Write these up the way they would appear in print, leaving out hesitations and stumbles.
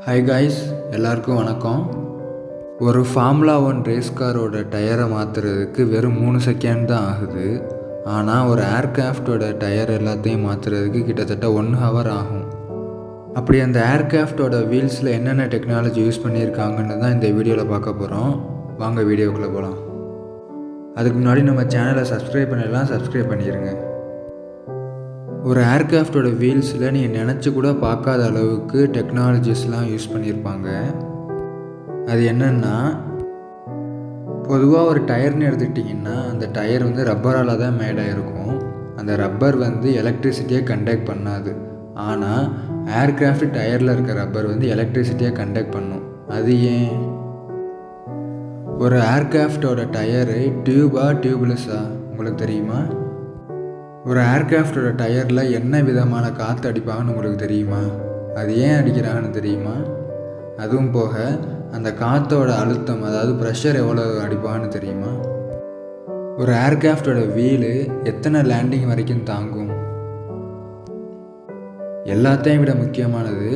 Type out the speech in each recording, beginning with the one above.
Hi guys, எல்லாருக்கும் வணக்கம். ஒரு ஃபார்முலா 1 ரேஸ் காரோட டயரை மாற்றுறதுக்கு வெறும் 3 செகண்ட் தான் ஆகுது. ஆனால் ஒரு ஏர்கிராஃப்டோட டயர் எல்லாத்தையும் மாற்றுறதுக்கு கிட்டத்தட்ட 1 ஹவர் ஆகும். அப்படி அந்த ஏர்கிராஃப்டோட வீல்ஸில் என்னென்ன டெக்னாலஜி யூஸ் பண்ணியிருக்காங்கன்னு தான் இந்த வீடியோவில் பார்க்க போகிறோம். வாங்க வீடியோக்குள்ளே போகலாம். அதுக்கு முன்னாடி நம்ம சேனலை சப்ஸ்கிரைப் பண்ணலாம், சப்ஸ்கிரைப் பண்ணிடுங்க. ஒரு ஏர்கிராஃப்டோட வீல்ஸில் நீங்கள் நினச்சி கூட பார்க்காத அளவுக்கு டெக்னாலஜிஸ்லாம் யூஸ் பண்ணியிருப்பாங்க. அது என்னென்னா, பொதுவாக ஒரு டயர்னு எடுத்துக்கிட்டிங்கன்னா அந்த டயர் ரப்பரால் தான் மேடாக இருக்கும். அந்த ரப்பர் எலக்ட்ரிசிட்டியை கண்டக்ட் பண்ணாது. ஆனால் ஏர்கிராஃப்ட் டயரில் இருக்க ரப்பர் எலக்ட்ரிசிட்டியை கண்டக்ட் பண்ணும். அது ஏன்? ஒரு ஏர்கிராஃப்டோட டயரு டியூப்லெஸ்ஸா உங்களுக்கு தெரியுமா? ஒரு ஏர்கிராஃப்டோட டயரில் என்ன விதமான காற்று அடிப்பாங்கன்னு உங்களுக்கு தெரியுமா? அது ஏன் அடிக்கிறாங்கன்னு தெரியுமா? அதுவும் போக அந்த காற்றோட அழுத்தம், அதாவது ப்ரெஷர் எவ்வளோ அடிப்பாங்கன்னு தெரியுமா? ஒரு ஏர்கிராஃப்டோட வீலு எத்தனை லேண்டிங் வரைக்கும் தாங்கும்? எல்லாத்தையும் விட முக்கியமானது,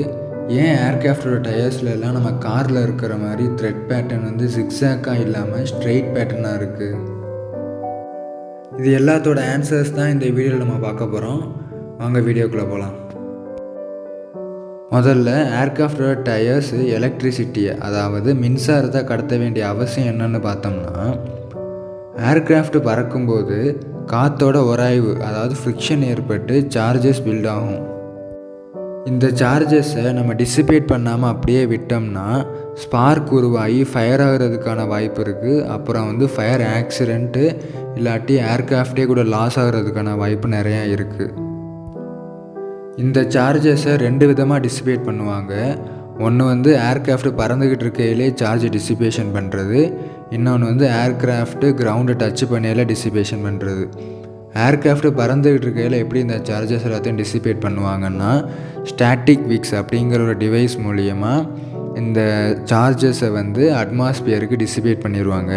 ஏன் ஏர்கிராஃப்டோட டயர்ஸில் எல்லாம் நம்ம காரில் இருக்கிற மாதிரி த்ரெட் பேட்டர்ன் ஜிக்ஸாக்காக இல்லாமல் ஸ்ட்ரெயிட் பேட்டர்னாக இருக்குது? இது எல்லாத்தோட ஆன்சர்ஸ் தான் இந்த வீடியோவில் நம்ம பார்க்க போகிறோம். வாங்க வீடியோக்குள்ளே போகலாம். முதல்ல ஏர்கிராஃப்டோட டயர்ஸ் எலக்ட்ரிசிட்டியை, அதாவது மின்சாரத்தை கடத்த வேண்டிய அவசியம் என்னன்னு பார்த்தோம்னா, ஏர்கிராஃப்ட் பறக்கும்போது காற்றோட உராய்வு, அதாவது ஃப்ரிக்ஷன் ஏற்பட்டு சார்ஜஸ் பில்ட் ஆகும். இந்த சார்ஜஸை நம்ம டிசிபேட் பண்ணாமல் அப்படியே விட்டோம்னா ஸ்பார்க் உருவாகி ஃபயர் ஆகிறதுக்கான வாய்ப்பு இருக்குது. அப்புறம் ஃபயர் ஆக்சிடெண்ட்டு இல்லாட்டி ஏர்கிராஃப்டே கூட லாஸ் ஆகிறதுக்கான வாய்ப்பு நிறையா இருக்குது. இந்த சார்ஜஸை 2 விதமாக டிசிபேட் பண்ணுவாங்க. ஒன்று ஏர்கிராஃப்ட் பறந்துக்கிட்டு இருக்கையிலே சார்ஜ் டிசிபேஷன் பண்ணுறது. இன்னொன்று ஏர்கிராஃப்ட் கிரவுண்டை டச் பண்ணியால டிசிபேஷன் பண்ணுறது. ஏர்கிராஃப்ட் பறந்துக்கிட்டு இருக்கையில் எப்படி இந்த சார்ஜஸ் எல்லாத்தையும் டிசிபேட் பண்ணுவாங்கன்னா, ஸ்டாட்டிக் விக்ஸ் அப்படிங்கிற ஒரு டிவைஸ் மூலியமாக இந்த சார்ஜஸை அட்மாஸ்பியருக்கு டிசிபேட் பண்ணிடுவாங்க.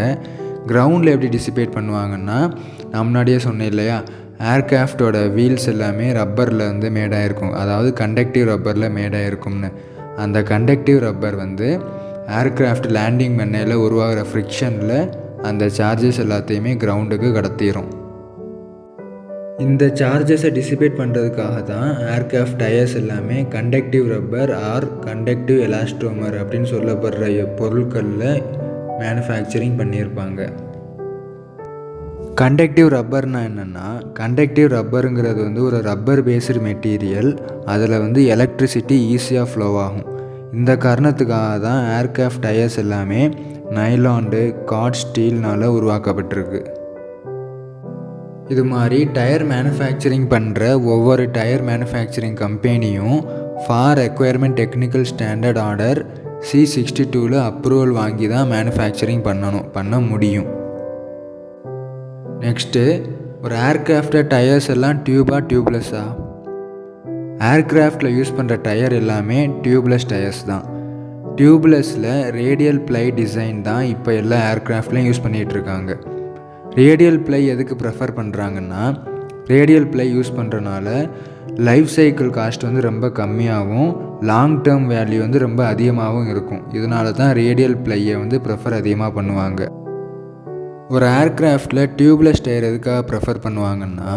கிரவுண்டில் எப்படி டிசிபேட் பண்ணுவாங்கன்னா, நான் முன்னாடியே சொன்னேன் இல்லையா, ஏர்கிராஃப்டோட வீல்ஸ் எல்லாமே ரப்பரில் மேடாக இருக்கும், அதாவது கண்டக்டிவ் ரப்பரில் மேடாக இருக்கும்னு. அந்த கண்டக்டிவ் ரப்பர் ஏர்கிராஃப்ட் லேண்டிங் பண்ணையில் உருவாகிற ஃப்ரிக்ஷனில் அந்த சார்ஜஸ் எல்லாத்தையுமே கிரவுண்டுக்கு கடத்திடும். இந்த சார்ஜஸை டிசிபேட் பண்ணுறதுக்காக தான் ஏர்கிராஃப்ட் டயர்ஸ் எல்லாமே conductive rubber or conductive elastomer அப்படின்னு சொல்லப்படுற பொருட்களில் மேனுஃபேக்சரிங் பண்ணியிருப்பாங்க. கண்டக்டிவ் ரப்பர்னால் என்னென்னா, கண்டக்டிவ் ரப்பருங்கிறது ஒரு ரப்பர் பேஸ்டு மெட்டீரியல். அதில் எலக்ட்ரிசிட்டி ஈஸியாக ஃப்ளோ ஆகும். இந்த காரணத்துக்காக தான் ஏர்கிராஃப்ட் டயர்ஸ் எல்லாமே நைலாண்டு கார்ட் ஸ்டீல்னால் உருவாக்கப்பட்டிருக்கு. இது மாதிரி டயர் மேனுஃபேக்சரிங் பண்ணுற ஒவ்வொரு டயர் மேனுஃபேக்சரிங் கம்பெனியும் for requirement technical standard order C62 approval வாங்கி தான் மேனுஃபேக்சரிங் பண்ண முடியும். நெக்ஸ்ட்டு, ஒரு ஏர்கிராஃப்ட் டயர்ஸ் எல்லாம் டியூப்லெஸ்ஸா? ஏர்கிராஃப்டில் யூஸ் பண்ணுற டயர் எல்லாமே டியூப்லெஸ் டயர்ஸ் தான். டியூப்லெஸில் ரேடியல் ப்ளை டிசைன் தான் இப்போ எல்லா ஏர்கிராஃப்ட்லையும் யூஸ் பண்ணிகிட்ருக்காங்க. ரேடியல் ப்ளை எதுக்கு ப்ரெஃபர் பண்ணுறாங்கன்னா, ரேடியல் ப்ளை யூஸ் பண்ணுறனால லைஃப் சைக்கிள் காஸ்ட் ரொம்ப கம்மியாகவும் லாங் டேர்ம் வேல்யூ ரொம்ப அதிகமாகவும் இருக்கும். இதனால தான் ரேடியல் ப்ளையை ப்ரெஃபர் அதிகமாக பண்ணுவாங்க. ஒரு ஏர்கிராஃப்டில் டியூப்லெஸ் டயர் எதுக்காக ப்ரெஃபர் பண்ணுவாங்கன்னா,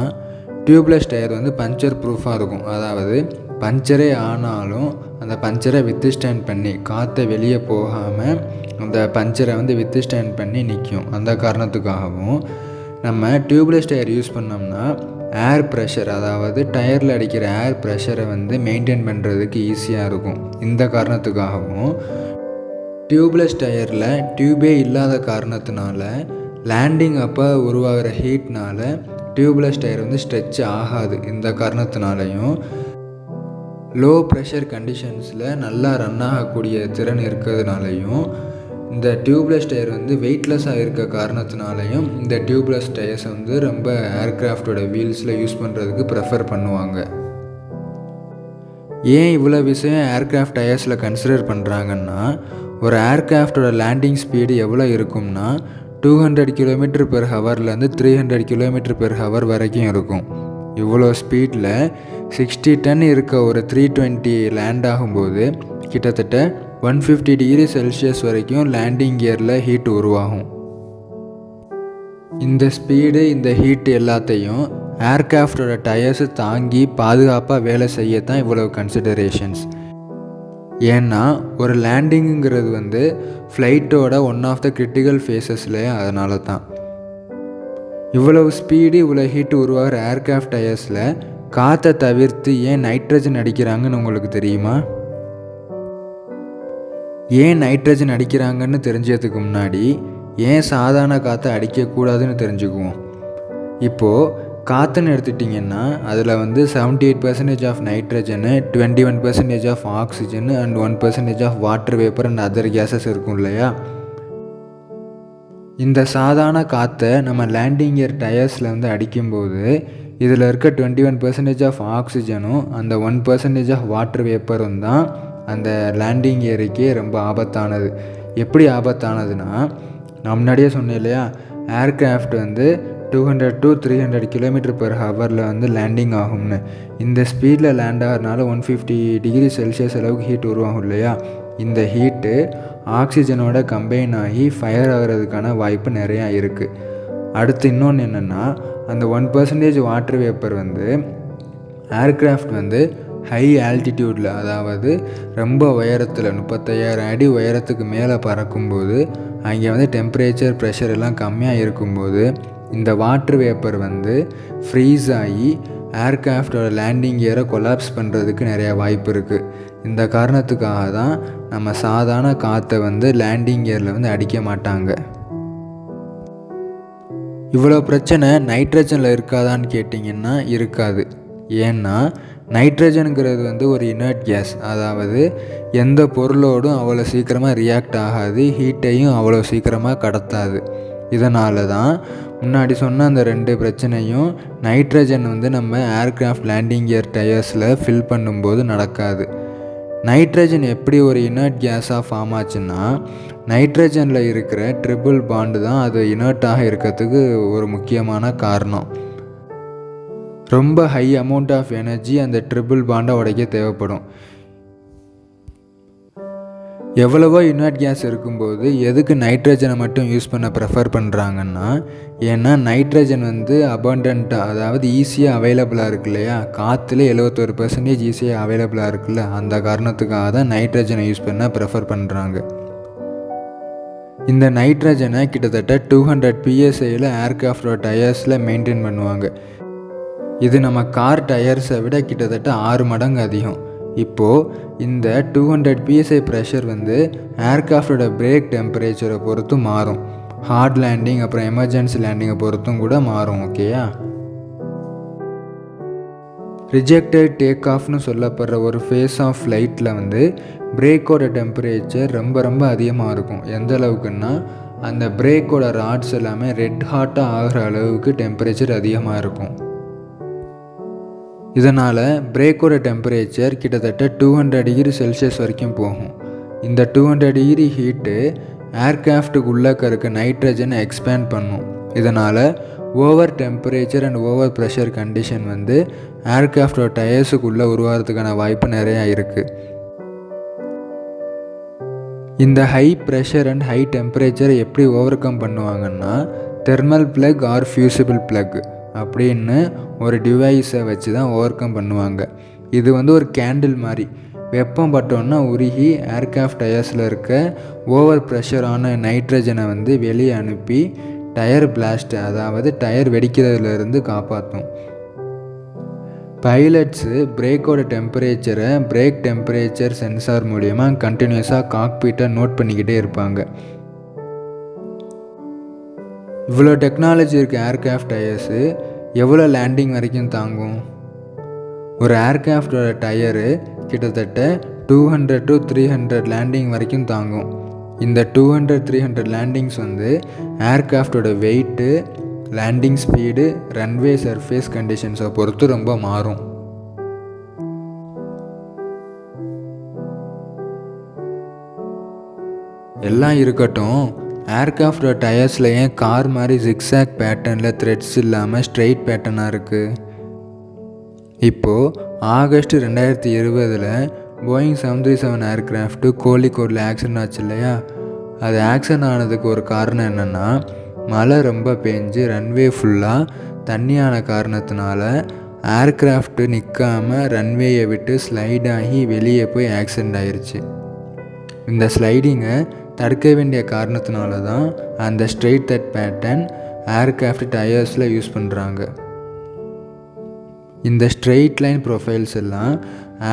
டியூப்லெஸ் டயர் பஞ்சர் ப்ரூஃபாக இருக்கும். அதாவது பஞ்சரே ஆனாலும் அந்த பஞ்சரை வித்ஸ்டாண்ட் பண்ணி, காற்றை வெளியே போகாமல் அந்த பஞ்சரை வித்ஸ்டாண்ட் பண்ணி நிற்கும். அந்த காரணத்துக்காகவும் நம்ம டியூப்லெஸ் டயர் யூஸ் பண்ணோம்னா ஏர் ப்ரெஷர், அதாவது டயரில் அடிக்கிற ஏர் ப்ரெஷரை மெயின்டைன் பண்ணுறதுக்கு ஈஸியாக இருக்கும். இந்த காரணத்துக்காகவும் டியூப்லெஸ் டயரில் டியூபே இல்லாத காரணத்தினால லேண்டிங் அப்போ உருவாகிற ஹீட்னால் டியூப்லெஸ் டயர் ஸ்ட்ரெச் ஆகாது. இந்த காரணத்தினாலையும் லோ ப்ரெஷர் கண்டிஷன்ஸில் நல்லா ரன் ஆகக்கூடிய திறன் இருக்கிறதுனாலையும் இந்த டியூப்லெஸ் டயர் வெயிட்லெஸ்ஸாக இருக்க காரணத்தினாலையும் இந்த டியூப்லெஸ் டயர்ஸ் ரொம்ப ஏர்கிராஃப்டோட வீல்ஸில் யூஸ் பண்ணுறதுக்கு ப்ரெஃபர் பண்ணுவாங்க. ஏன் இவ்வளோ விஷயம் ஏர்கிராஃப்ட் டயர்ஸில் கன்சிடர் பண்ணுறாங்கன்னா, ஒரு ஏர்கிராஃப்டோட லேண்டிங் ஸ்பீடு எவ்வளோ இருக்கும்னா 200 km/hலேருந்து 300 km/h வரைக்கும் இருக்கும். இவ்வளோ ஸ்பீடில் 60 டன் இருக்க ஒரு 320 லேண்ட் ஆகும்போது கிட்டத்தட்ட 150 டிகிரி செல்சியஸ் வரைக்கும் லேண்டிங் கியரில் ஹீட் உருவாகும். இந்த ஸ்பீடு, இந்த ஹீட் எல்லாத்தையும் ஏர்கிராஃப்டோட டயர்ஸு தாங்கி பாதுகாப்பாக வேலை செய்யத்தான் இவ்வளவு கன்சிடரேஷன்ஸ். ஏன்னா ஒரு லேண்டிங்குங்கிறது ஃப்ளைட்டோட ஒன் ஆஃப் த கிரிட்டிக்கல் ஃபேஸஸ்லேயே. அதனால தான் இவ்வளவு ஸ்பீடு, இவ்வளோ ஹீட்டு உருவாகிற ஏர்கிராஃப்ட் டயர்ஸில் காற்றை தவிர்த்து ஏன் நைட்ரஜன் அடிக்கிறாங்கன்னு உங்களுக்கு தெரியுமா? ஏன் நைட்ரஜன் அடிக்கிறாங்கன்னு தெரிஞ்சதுக்கு முன்னாடி ஏன் சாதாரண காற்றை அடிக்கக்கூடாதுன்னு தெரிஞ்சுக்குவோம். இப்போது காற்றுன்னு எடுத்துட்டிங்கன்னா அதில் 78% of nitrogen, 21% of oxygen and 1% of water vapour and other gases இருக்கும் இல்லையா? இந்த சாதாரண காற்றை நம்ம லேண்டிங் கியர் டயர்ஸில் அடிக்கும்போது இதில் இருக்க 21% ஆஃப் ஆக்சிஜனும் அந்த 1% ஆஃப் வாட்டர் வேப்பரும் தான் அந்த லேண்டிங் கியருக்கே ரொம்ப ஆபத்தானது. எப்படி ஆபத்தானதுன்னா, நான் முன்னாடியே சொன்னேன் இல்லையா, ஏர்கிராஃப்ட் 200 to 300 km/h லேண்டிங் ஆகும்னு. இந்த ஸ்பீடில் லேண்ட் ஆகிறதுனால 150 டிகிரி செல்சியஸ் அளவுக்கு ஹீட் உருவாகும் இல்லையா? இந்த ஹீட்டு ஆக்சிஜனோட கம்பைன் ஆகி ஃபயர் ஆகிறதுக்கான வாய்ப்பு நிறையா இருக்குது. அடுத்து இன்னொன்று என்னென்னா, அந்த 1% வாட்டர் வேப்பர் ஏர்கிராஃப்ட் ஹை ஆல்டிடியூடில், அதாவது ரொம்ப உயரத்தில் 35,000 அடி உயரத்துக்கு மேலே பறக்கும்போது அங்கே டெம்பரேச்சர், ப்ரெஷர் எல்லாம் கம்மியாக இருக்கும்போது இந்த வாட்டர் வேப்பர் ஃப்ரீஸ் ஆகி ஏர்கிராஃப்டோட லேண்டிங் கியரை கொலாப்ஸ் பண்ணுறதுக்கு நிறையா வாய்ப்பு இருக்குது. இந்த காரணத்துக்காக தான் நம்ம சாதாரண காற்றை லேண்டிங் கியரில் அடிக்க மாட்டாங்க. இவ்வளோ பிரச்சனை நைட்ரஜனில் இருக்காதான்னு கேட்டிங்கன்னா இருக்காது. ஏன்னா நைட்ரஜனுங்கிறது ஒரு இனர்ட் கேஸ், அதாவது எந்த பொருளோடும் அவ்வளோ சீக்கிரமாக ரியாக்ட் ஆகாது, ஹீட்டையும் அவ்வளோ சீக்கிரமாக கடத்தாது. இதனால தான் முன்னாடி சொன்ன அந்த 2 பிரச்சனையும் நைட்ரஜன் நம்ம ஏர்கிராஃப்ட் லேண்டிங் கியர் டயர்ஸில் ஃபில் பண்ணும்போது நடக்காது. நைட்ரஜன் எப்படி ஒரு இனர்ட் கேஸாக ஃபார்ம் ஆச்சுன்னா, நைட்ரஜனில் இருக்கிற ட்ரிபிள் பாண்டு தான் அது இனர்ட்டாக இருக்கிறதுக்கு ஒரு முக்கியமான காரணம். ரொம்ப ஹை அமௌண்ட் ஆஃப் எனர்ஜி அந்த ட்ரிபிள் பாண்டை உடைக்க தேவைப்படும். எவ்வளவோ இனர்ட் கேஸ் இருக்கும்போது எதுக்கு நைட்ரஜனை மட்டும் யூஸ் பண்ண ப்ரெஃபர் பண்ணுறாங்கன்னா, ஏன்னா நைட்ரஜன் அபண்டண்ட்டாக, அதாவது ஈஸியாக அவைலபிளாக இருக்கு இல்லையா? காற்றுல 71% ஈஸியாக அவைலபிளாக இருக்குல்ல, அந்த காரணத்துக்காக தான் நைட்ரஜனை யூஸ் பண்ண ப்ரெஃபர் பண்ணுறாங்க. இந்த நைட்ரஜனை கிட்டத்தட்ட 200 PSIயில் ஏர்கிராஃப்டோட டயர்ஸில் மெயின்டைன் பண்ணுவாங்க. இது நம்ம கார் டயர்ஸை விட கிட்டத்தட்ட 6 மடங்கு அதிகம். இப்போது இந்த 200 PSI ப்ரெஷர் ஏர்கிராஃப்டோட பிரேக் டெம்பரேச்சரை பொறுத்து மாறும். ஹார்ட் லேண்டிங் அப்புறம் எமர்ஜென்சி லேண்டிங்கை பொறுத்தும் கூட மாறும். ஓகேயா? ரிஜெக்டட் டேக் ஆஃப்னு சொல்லப்படுற ஒரு ஃபேஸ் ஆஃப் ஃப்ளைட்டில் பிரேக்கோட டெம்பரேச்சர் ரொம்ப ரொம்ப அதிகமாக இருக்கும். எந்த அளவுக்குன்னா, அந்த பிரேக்கோட ராட்ஸ் எல்லாமே ரெட் ஹாட்டாக ஆகிற அளவுக்கு டெம்பரேச்சர் அதிகமாக இருக்கும். இதனால் பிரேக்கோட டெம்பரேச்சர் கிட்டத்தட்ட 200 டிகிரி செல்சியஸ் வரைக்கும் போகும். இந்த 200 டிகிரி ஹீட்டு ஏர்கிராஃப்ட்டுக்கு உள்ளக்க இருக்க நைட்ரஜனை எக்ஸ்பேண்ட் பண்ணும். இதனால் over temperature and over pressure condition ஏர்கிராஃப்டோட டயர்ஸுக்குள்ளே உருவாகிறதுக்கான வாய்ப்பு நிறையா இருக்குது. இந்த ஹை ப்ரெஷர் அண்ட் ஹை டெம்பரேச்சரை எப்படி ஓவர் கம் பண்ணுவாங்கன்னா, thermal plug R fusible plug அப்படின்னு ஒரு டிவைஸை வச்சு தான் ஓவர் கம் பண்ணுவாங்க. இது ஒரு கேண்டில் மாதிரி. வெப்பம் பட்டோன்னா உருகி ஏர்கிராஃப்ட் டயர்ஸில் இருக்க ஓவர் ப்ரெஷரான நைட்ரஜனை வெளியே அனுப்பி டயர் பிளாஸ்ட், அதாவது டயர் வெடிக்கிறதுலேருந்து காப்பாற்றும். பைலட்ஸு பிரேக்கோட டெம்பரேச்சரை பிரேக் டெம்பரேச்சர் சென்சார் மூலயமா கண்டினியூஸாக காக்பீட்டை நோட் பண்ணிக்கிட்டே இருப்பாங்க. இவ்வளோ டெக்னாலஜி இருக்க ஏர்கிராஃப்ட் டயர்ஸு எவ்வளோ லேண்டிங் வரைக்கும் தாங்கும்? ஒரு ஏர்கிராஃப்டோட டயரு கிட்டத்தட்ட 200 to 300 லேண்டிங் வரைக்கும் தாங்கும். இந்த 200-300 லேண்டிங்ஸ் ஏர்கிராஃப்டோட weight, landing speed, runway surface கண்டிஷன்ஸை பொறுத்து ரொம்ப மாறும். எல்லாம் இருக்கட்டும், ஏர்கிராஃப்டோட டயர்ஸில் ஏன் கார் மாதிரி ஜிக்ஸாக் பேட்டர்னில் த்ரெட்ஸ் இல்லாமல் ஸ்ட்ரெயிட் பேட்டர்னாக இருக்குது? இப்போது ஆகஸ்ட் 2020 போயிங் 737 ஏர்க்ராஃப்ட்டு கோழிக்கோடில் ஆக்சிடென்ட் ஆச்சு இல்லையா, அது ஆக்சிடென்ட் ஆனதுக்கு ஒரு காரணம் என்னென்னா, மழை ரொம்ப பெஞ்சு ரன்வே ஃபுல்லாக தண்ணியான காரணத்தினால ஏர்க்ராஃப்ட்டு நிற்காமல் ரன்வேயை விட்டு ஸ்லைட் ஆகி வெளியே போய் ஆக்சிடென்ட் ஆயிடுச்சு. இந்த ஸ்லைடிங்கை தடுக்க வேண்டிய காரணத்தினால தான் அந்த ஸ்ட்ரெயிட் தட் பேட்டர்ன் ஏர்க்ராஃப்ட் டயர்ஸில் யூஸ் பண்ணுறாங்க. இந்த ஸ்ட்ரெயிட் லைன் ப்ரொஃபைல்ஸ் எல்லாம்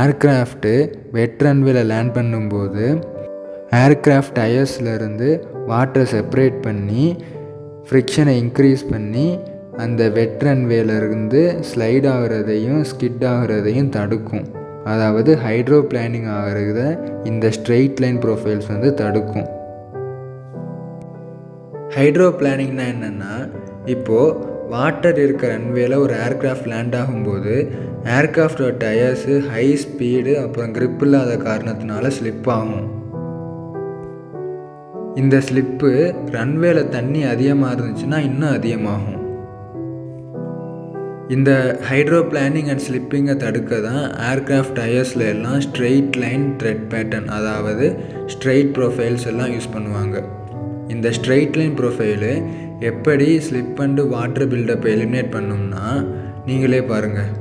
ஏர்க்ராஃப்ட்டு வெட் ரன்வேல லேண்ட் பண்ணும்போது ஏர்க்ராஃப்ட் டயர்ஸ்லேருந்து வாட்டரை செப்பரேட் பண்ணி ஃப்ரிக்ஷனை இன்க்ரீஸ் பண்ணி அந்த வெட் ரன்வேலேருந்து ஸ்லைட் ஆகிறதையும் ஸ்கிட் ஆகிறதையும் தடுக்கும். அதாவது ஹைட்ரோ பிளானிங் ஆகிறத இந்த ஸ்ட்ரெயிட் லைன் ப்ரொஃபைல்ஸ் தடுக்கும். ஹைட்ரோ பிளானிங்னா என்னென்னா, இப்போது வாட்டர் இருக்கிற ரன்வேல ஒரு ஏர்க்ராஃப்ட் லேண்ட் ஆகும்போது ஏர்க்ராஃப்டோட டயர்ஸு ஹை ஸ்பீடு அப்புறம் grip இல்லாத காரணத்தினால ஸ்லிப் ஆகும். இந்த ஸ்லிப்பு ரன்வேல தண்ணி அதிகமாக இருந்துச்சுன்னா இன்னும் அதிகமாகும். இந்த ஹைட்ரோ பிளானிங் அண்ட் ஸ்லிப்பிங்கை தடுக்க தான் ஏர்க்ராஃப்ட் டயர்ஸில் எல்லாம் ஸ்ட்ரெயிட் லைன் த்ரெட் பேட்டர்ன், அதாவது ஸ்ட்ரெயிட் ப்ரொஃபைல்ஸ் எல்லாம் யூஸ் பண்ணுவாங்க. இந்த ஸ்ட்ரெயிட் லைன் ப்ரொஃபைலு எப்படி ஸ்லிப் அண்டு வாட்டர் பில்டப்பை எலிமினேட் பண்ணோம்னா நீங்களே பாருங்கள்.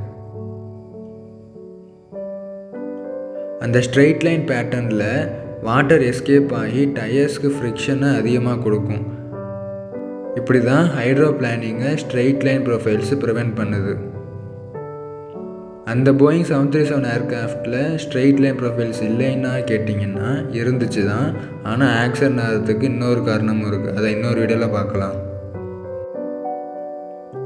அந்த ஸ்ட்ரெயிட் லைன் பேட்டர்னில் வாட்டர் எஸ்கேப் ஆகி டயர்ஸ்க்கு ஃப்ரிக்ஷனை அதிகமாக கொடுக்கும். இப்படி தான் hydro பிளானிங்கை straight line profiles prevent பண்ணுது. அந்த போயிங் 737 ஏர்க்ராஃப்டில் ஸ்ட்ரெயிட் லைன் ப்ரொஃபைல்ஸ் இல்லைன்னா கேட்டிங்கன்னா இருந்துச்சு தான். ஆனால் ஆக்சிடென்ட் ஆகிறதுக்கு இன்னொரு காரணமும் இருக்குது. அதை இன்னொரு வீடியோவில் பார்க்கலாம்.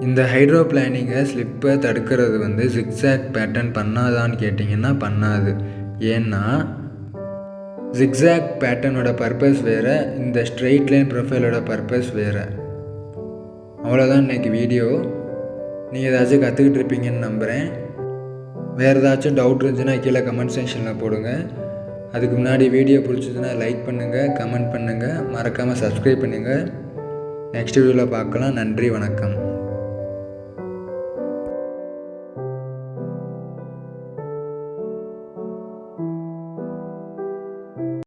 இந்த ஹைட்ரோ பிளானிங்கை ஸ்லிப்பை தடுக்கிறது ஜிக்ஸாக் பேட்டர்ன் பண்ணாதான்னு கேட்டிங்கன்னா பண்ணாது. ஏன்னா ஜிக்ஸாக் பேட்டர்னோட பர்பஸ் வேறு, இந்த ஸ்ட்ரெயிட் லைன் ப்ரொஃபைலோட பர்பஸ் வேறு. அவ்வளோதான் இன்றைக்கி வீடியோ. நீங்கள் ஏதாச்சும் கற்றுக்கிட்டு இருப்பீங்கன்னு நம்புகிறேன். வேறு ஏதாச்சும் டவுட் இருந்துச்சுன்னா கீழே கமெண்ட் செக்ஷனில் போடுங்க. அதுக்கு முன்னாடி வீடியோ பிடிச்சதுன்னா லைக் பண்ணுங்கள், கமெண்ட் பண்ணுங்கள், மறக்காமல் சப்ஸ்கிரைப் பண்ணுங்கள். நெக்ஸ்ட் வீடியோவில் பார்க்கலாம். நன்றி, வணக்கம்.